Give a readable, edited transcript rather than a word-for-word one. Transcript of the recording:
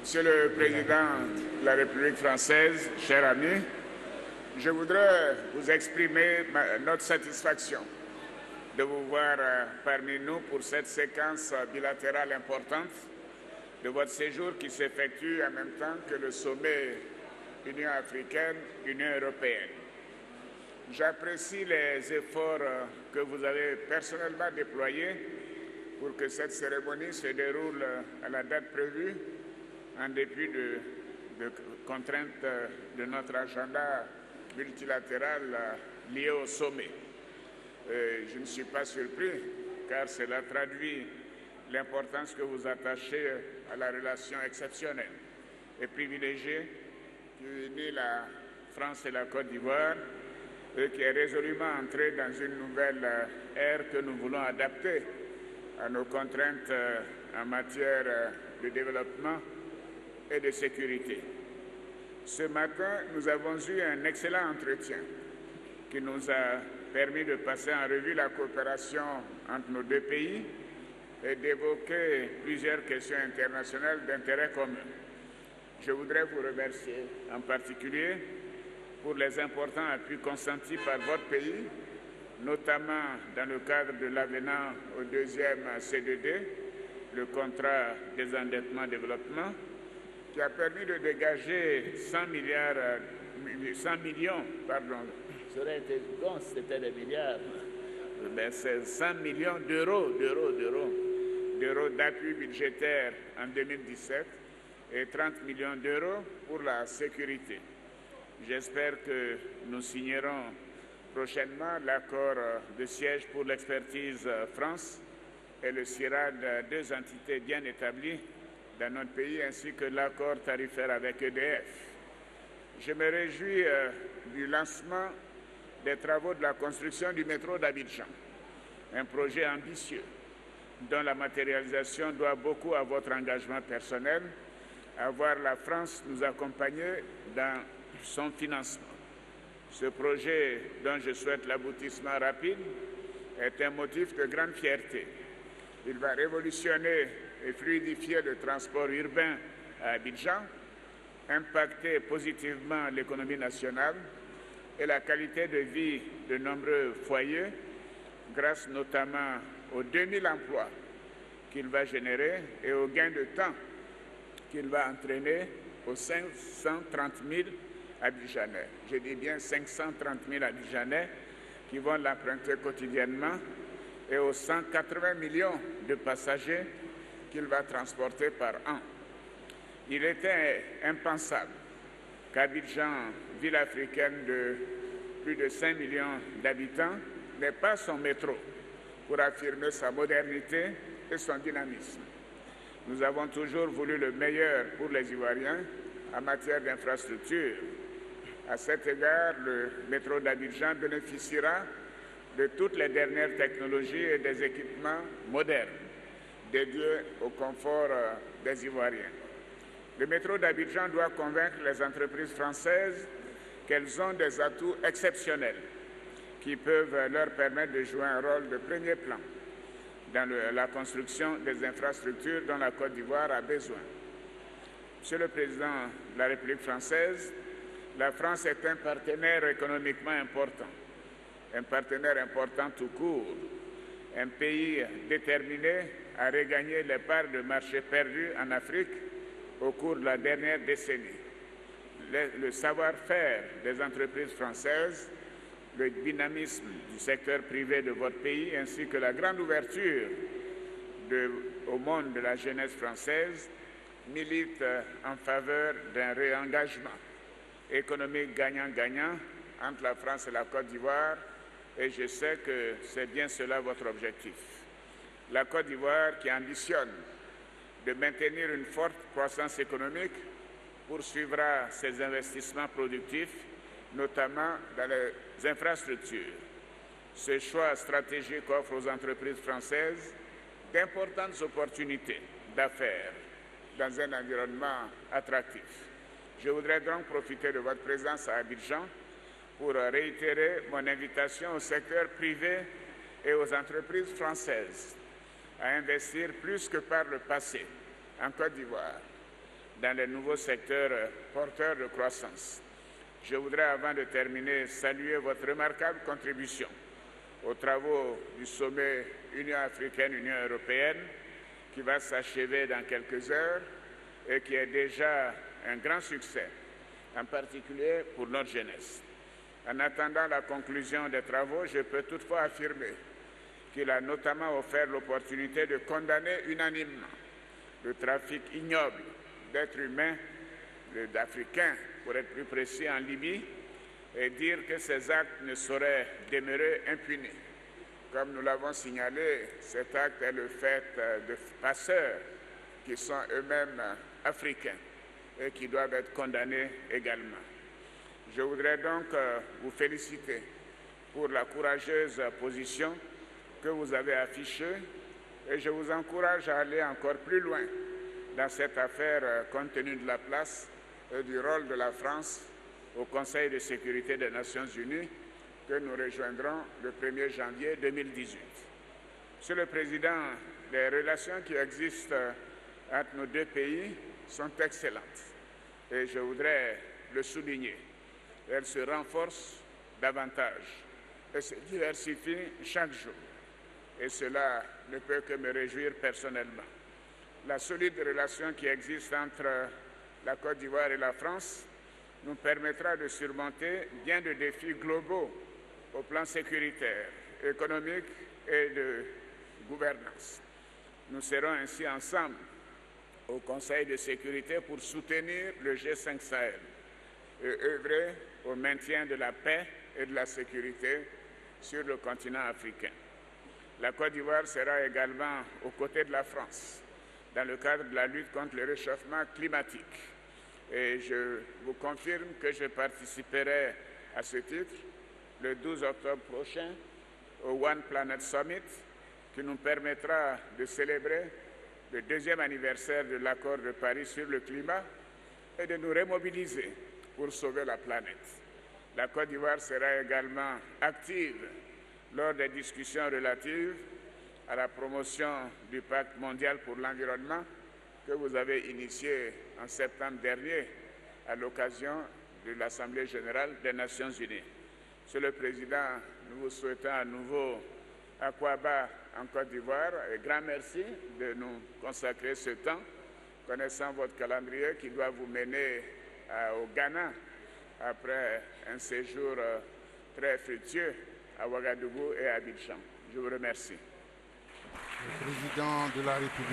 Monsieur le Président de la République française, cher ami, je voudrais vous exprimer notre satisfaction de vous voir parmi nous pour cette séquence bilatérale importante de votre séjour qui s'effectue en même temps que le sommet Union africaine-Union européenne. J'apprécie les efforts que vous avez personnellement déployés pour que cette cérémonie se déroule à la date prévue en dépit de contraintes de notre agenda multilatéral lié au sommet. Je ne suis pas surpris car cela traduit l'importance que vous attachez à la relation exceptionnelle et privilégiée qui unit la France et la Côte d'Ivoire et qui est résolument entrée dans une nouvelle ère que nous voulons adapter à nos contraintes en matière de développement et de sécurité. Ce matin, nous avons eu un excellent entretien qui nous a permis de passer en revue la coopération entre nos deux pays et d'évoquer plusieurs questions internationales d'intérêt commun. Je voudrais vous remercier en particulier pour les importants appuis consentis par votre pays, notamment dans le cadre de l'avenant au deuxième CDD, le contrat désendettement développement, qui a permis de dégager 100 millions, ça aurait été bon si c'était des milliards, mais c'est 100 millions d'euros d'appui budgétaire en 2017 et 30 millions d'euros pour la sécurité. J'espère que nous signerons prochainement l'accord de siège pour l'expertise France et le CIRAD, deux entités bien établies dans notre pays, ainsi que l'accord tarifaire avec EDF. Je me réjouis du lancement des travaux de la construction du métro d'Abidjan, un projet ambitieux dont la matérialisation doit beaucoup à votre engagement personnel, à voir la France nous accompagner dans son financement. Ce projet, dont je souhaite l'aboutissement rapide, est un motif de grande fierté. Il va révolutionner et fluidifier le transport urbain à Abidjan, impacter positivement l'économie nationale et la qualité de vie de nombreux foyers, grâce notamment aux 2000 emplois qu'il va générer et aux gains de temps qu'il va entraîner aux 530 000 Abidjanais. Je dis bien 530 000 Abidjanais qui vont l'emprunter quotidiennement et aux 180 millions de passagers qu'il va transporter par an. Il était impensable qu'Abidjan, ville africaine de plus de 5 millions d'habitants, n'ait pas son métro pour affirmer sa modernité et son dynamisme. Nous avons toujours voulu le meilleur pour les Ivoiriens en matière d'infrastructure. À cet égard, le métro d'Abidjan bénéficiera de toutes les dernières technologies et des équipements modernes dédiés au confort des Ivoiriens. Le métro d'Abidjan doit convaincre les entreprises françaises qu'elles ont des atouts exceptionnels qui peuvent leur permettre de jouer un rôle de premier plan dans la construction des infrastructures dont la Côte d'Ivoire a besoin. Monsieur le Président de la République française, la France est un partenaire économiquement important, un partenaire important tout court, un pays déterminé à regagner les parts de marché perdues en Afrique au cours de la dernière décennie. Le savoir-faire des entreprises françaises, le dynamisme du secteur privé de votre pays, ainsi que la grande ouverture au monde de la jeunesse française militent en faveur d'un réengagement économique gagnant-gagnant entre la France et la Côte d'Ivoire, et je sais que c'est bien cela votre objectif. La Côte d'Ivoire, qui ambitionne de maintenir une forte croissance économique, poursuivra ses investissements productifs, notamment dans les infrastructures. Ce choix stratégique offre aux entreprises françaises d'importantes opportunités d'affaires dans un environnement attractif. Je voudrais donc profiter de votre présence à Abidjan pour réitérer mon invitation au secteur privé et aux entreprises françaises à investir plus que par le passé en Côte d'Ivoire. dans les nouveaux secteurs porteurs de croissance. Je voudrais, avant de terminer, saluer votre remarquable contribution aux travaux du sommet Union africaine-Union européenne qui va s'achever dans quelques heures et qui est déjà un grand succès, en particulier pour notre jeunesse. En attendant la conclusion des travaux, je peux toutefois affirmer qu'il a notamment offert l'opportunité de condamner unanimement le trafic ignoble d'êtres humains, d'Africains pour être plus précis, en Libye, et dire que ces actes ne sauraient demeurer impunis. Comme nous l'avons signalé, cet acte est le fait de passeurs qui sont eux-mêmes africains et qui doivent être condamnés également. Je voudrais donc vous féliciter pour la courageuse position que vous avez affichée et je vous encourage à aller encore plus loin dans cette affaire compte tenu de la place et du rôle de la France au Conseil de sécurité des Nations Unies que nous rejoindrons le 1er janvier 2018. Monsieur le Président, les relations qui existent entre nos deux pays sont excellentes et je voudrais le souligner. Elles se renforcent davantage et se diversifient chaque jour. Et cela ne peut que me réjouir personnellement. La solide relation qui existe entre la Côte d'Ivoire et la France nous permettra de surmonter bien de défis globaux au plan sécuritaire, économique et de gouvernance. Nous serons ainsi ensemble au Conseil de sécurité pour soutenir le G5 Sahel et œuvrer au maintien de la paix et de la sécurité sur le continent africain. La Côte d'Ivoire sera également aux côtés de la France dans le cadre de la lutte contre le réchauffement climatique. Et je vous confirme que je participerai à ce titre le 12 octobre prochain au One Planet Summit qui nous permettra de célébrer le 2e anniversaire de l'accord de Paris sur le climat et de nous remobiliser pour sauver la planète. La Côte d'Ivoire sera également active lors des discussions relatives à la promotion du Pacte mondial pour l'environnement que vous avez initié en septembre dernier à l'occasion de l'Assemblée générale des Nations unies. Monsieur le Président, nous vous souhaitons à nouveau Akwaba en Côte d'Ivoire et grand merci de nous consacrer ce temps, connaissant votre calendrier qui doit vous mener au Ghana après un séjour très fructueux à Ouagadougou et à Abidjan. Je vous remercie. Le président de la République.